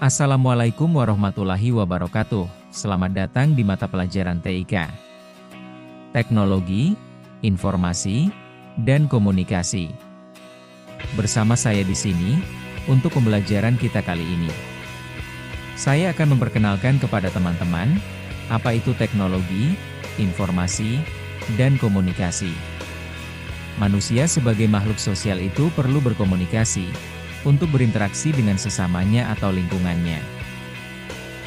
Assalamualaikum warahmatullahi wabarakatuh. Selamat datang di mata pelajaran TIK. Teknologi, Informasi, dan Komunikasi. Bersama saya di sini untuk pembelajaran kita kali ini. Saya akan memperkenalkan kepada teman-teman apa itu teknologi, informasi, dan komunikasi. Manusia sebagai makhluk sosial itu perlu berkomunikasi untuk berinteraksi dengan sesamanya atau lingkungannya.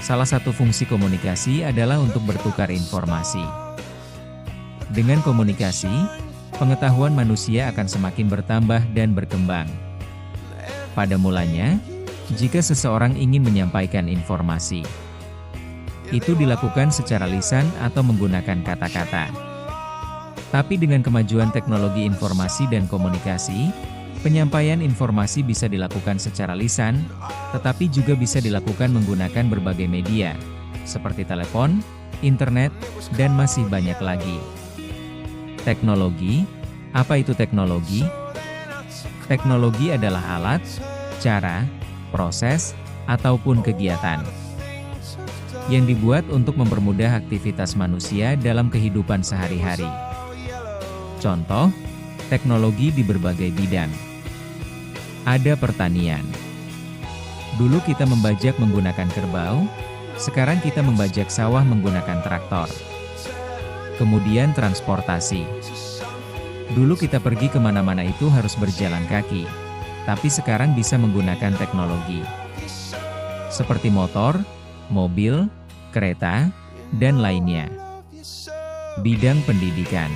Salah satu fungsi komunikasi adalah untuk bertukar informasi. Dengan komunikasi, pengetahuan manusia akan semakin bertambah dan berkembang. Pada mulanya, jika seseorang ingin menyampaikan informasi, itu dilakukan secara lisan atau menggunakan kata-kata. Tapi dengan kemajuan teknologi informasi dan komunikasi, penyampaian informasi bisa dilakukan secara lisan, tetapi juga bisa dilakukan menggunakan berbagai media, seperti telepon, internet, dan masih banyak lagi. Teknologi, apa itu teknologi? Teknologi adalah alat, cara, proses, ataupun kegiatan yang dibuat untuk mempermudah aktivitas manusia dalam kehidupan sehari-hari. Contoh, teknologi di berbagai bidang. Ada pertanian. Dulu kita membajak menggunakan kerbau, sekarang kita membajak sawah menggunakan traktor. Kemudian transportasi. Dulu kita pergi kemana-mana itu harus berjalan kaki, tapi sekarang bisa menggunakan teknologi. Seperti motor, mobil, kereta, dan lainnya. Bidang pendidikan.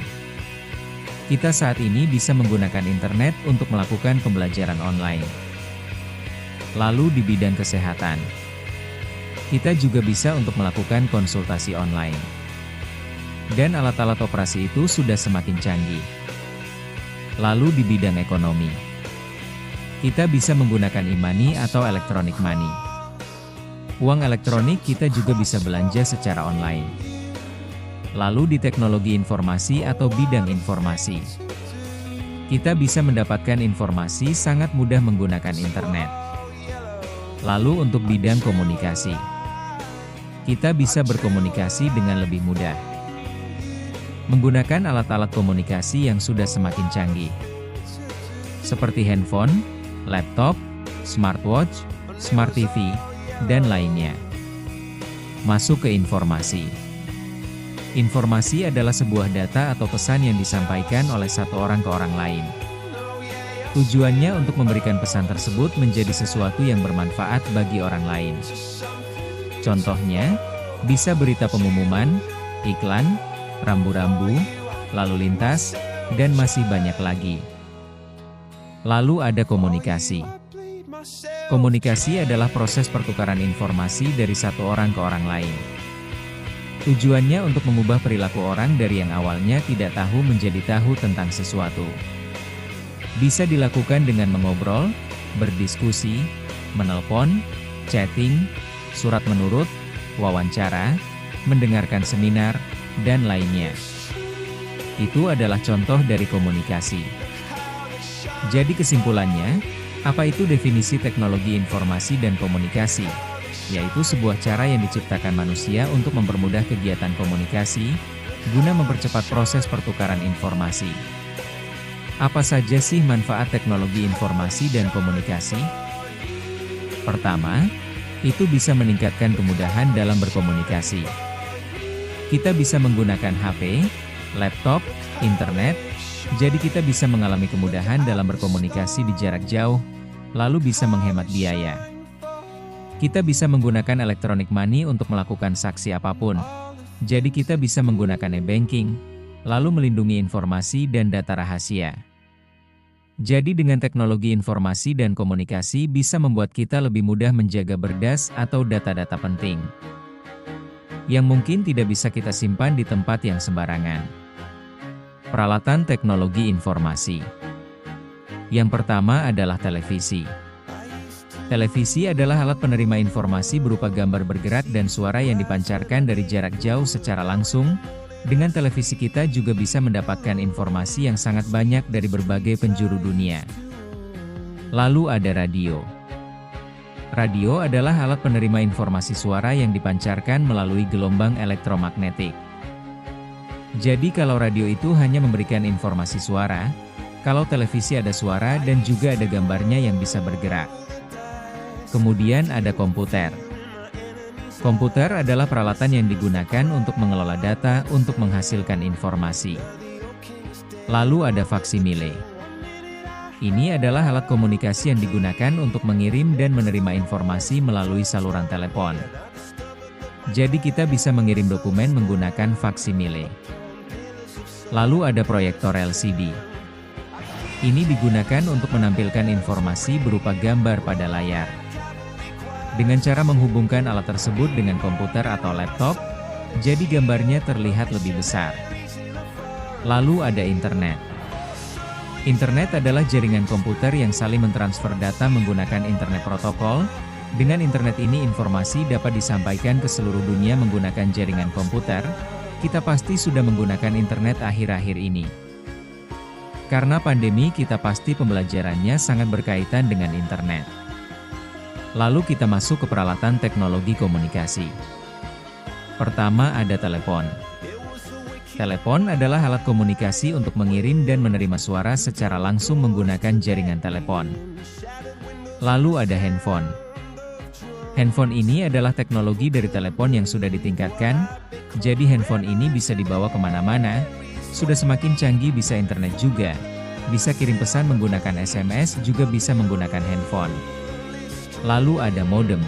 Kita saat ini bisa menggunakan internet untuk melakukan pembelajaran online. Lalu di bidang kesehatan, kita juga bisa untuk melakukan konsultasi online. Dan alat-alat operasi itu sudah semakin canggih. Lalu di bidang ekonomi, kita bisa menggunakan e-money atau electronic money. Uang elektronik kita juga bisa belanja secara online. Lalu di teknologi informasi atau bidang informasi, kita bisa mendapatkan informasi sangat mudah menggunakan internet. Lalu untuk bidang komunikasi, kita bisa berkomunikasi dengan lebih mudah menggunakan alat-alat komunikasi yang sudah semakin canggih, seperti handphone, laptop, smartwatch, smart TV, dan lainnya. Masuk ke informasi. Informasi adalah sebuah data atau pesan yang disampaikan oleh satu orang ke orang lain. Tujuannya untuk memberikan pesan tersebut menjadi sesuatu yang bermanfaat bagi orang lain. Contohnya, bisa berita pengumuman, iklan, rambu-rambu, lalu lintas, dan masih banyak lagi. Lalu ada komunikasi. Komunikasi adalah proses pertukaran informasi dari satu orang ke orang lain. Tujuannya untuk mengubah perilaku orang dari yang awalnya tidak tahu menjadi tahu tentang sesuatu. Bisa dilakukan dengan mengobrol, berdiskusi, menelpon, chatting, surat menurut, wawancara, mendengarkan seminar, dan lainnya. Itu adalah contoh dari komunikasi. Jadi kesimpulannya, apa itu definisi teknologi informasi dan komunikasi? Yaitu sebuah cara yang diciptakan manusia untuk mempermudah kegiatan komunikasi, guna mempercepat proses pertukaran informasi. Apa saja sih manfaat teknologi informasi dan komunikasi? Pertama, itu bisa meningkatkan kemudahan dalam berkomunikasi. Kita bisa menggunakan HP, laptop, internet, jadi kita bisa mengalami kemudahan dalam berkomunikasi di jarak jauh, lalu bisa menghemat biaya. Kita bisa menggunakan electronic money untuk melakukan transaksi apapun. Jadi kita bisa menggunakan e-banking, lalu melindungi informasi dan data rahasia. Jadi dengan teknologi informasi dan komunikasi bisa membuat kita lebih mudah menjaga berdas atau data-data penting, yang mungkin tidak bisa kita simpan di tempat yang sembarangan. Peralatan teknologi informasi. Yang pertama adalah televisi. Televisi adalah alat penerima informasi berupa gambar bergerak dan suara yang dipancarkan dari jarak jauh secara langsung. Dengan televisi kita juga bisa mendapatkan informasi yang sangat banyak dari berbagai penjuru dunia. Lalu ada radio. Radio adalah alat penerima informasi suara yang dipancarkan melalui gelombang elektromagnetik. Jadi kalau radio itu hanya memberikan informasi suara, kalau televisi ada suara dan juga ada gambarnya yang bisa bergerak. Kemudian ada komputer. Komputer adalah peralatan yang digunakan untuk mengelola data untuk menghasilkan informasi. Lalu ada faksimile. Ini adalah alat komunikasi yang digunakan untuk mengirim dan menerima informasi melalui saluran telepon. Jadi kita bisa mengirim dokumen menggunakan faksimile. Lalu ada proyektor LCD. Ini digunakan untuk menampilkan informasi berupa gambar pada layar. Dengan cara menghubungkan alat tersebut dengan komputer atau laptop, jadi gambarnya terlihat lebih besar. Lalu ada internet. Internet adalah jaringan komputer yang saling mentransfer data menggunakan internet protokol. Dengan internet ini informasi dapat disampaikan ke seluruh dunia menggunakan jaringan komputer. Kita pasti sudah menggunakan internet akhir-akhir ini. Karena pandemi kita pasti pembelajarannya sangat berkaitan dengan internet. Lalu kita masuk ke peralatan teknologi komunikasi. Pertama ada telepon. Telepon adalah alat komunikasi untuk mengirim dan menerima suara secara langsung menggunakan jaringan telepon. Lalu ada handphone. Handphone ini adalah teknologi dari telepon yang sudah ditingkatkan, jadi handphone ini bisa dibawa kemana-mana, sudah semakin canggih, bisa internet juga, bisa kirim pesan menggunakan SMS, juga bisa menggunakan handphone. Lalu ada modem.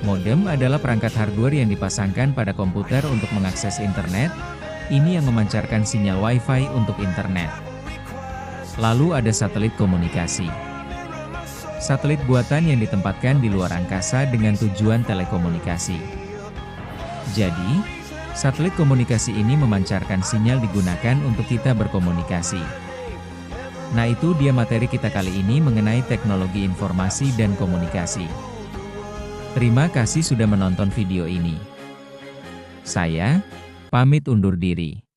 Modem adalah perangkat hardware yang dipasangkan pada komputer untuk mengakses internet. Ini yang memancarkan sinyal Wi-Fi untuk internet. Lalu ada satelit komunikasi. Satelit buatan yang ditempatkan di luar angkasa dengan tujuan telekomunikasi. Jadi, satelit komunikasi ini memancarkan sinyal digunakan untuk kita berkomunikasi. Nah, itu dia materi kita kali ini mengenai teknologi informasi dan komunikasi. Terima kasih sudah menonton video ini. Saya pamit undur diri.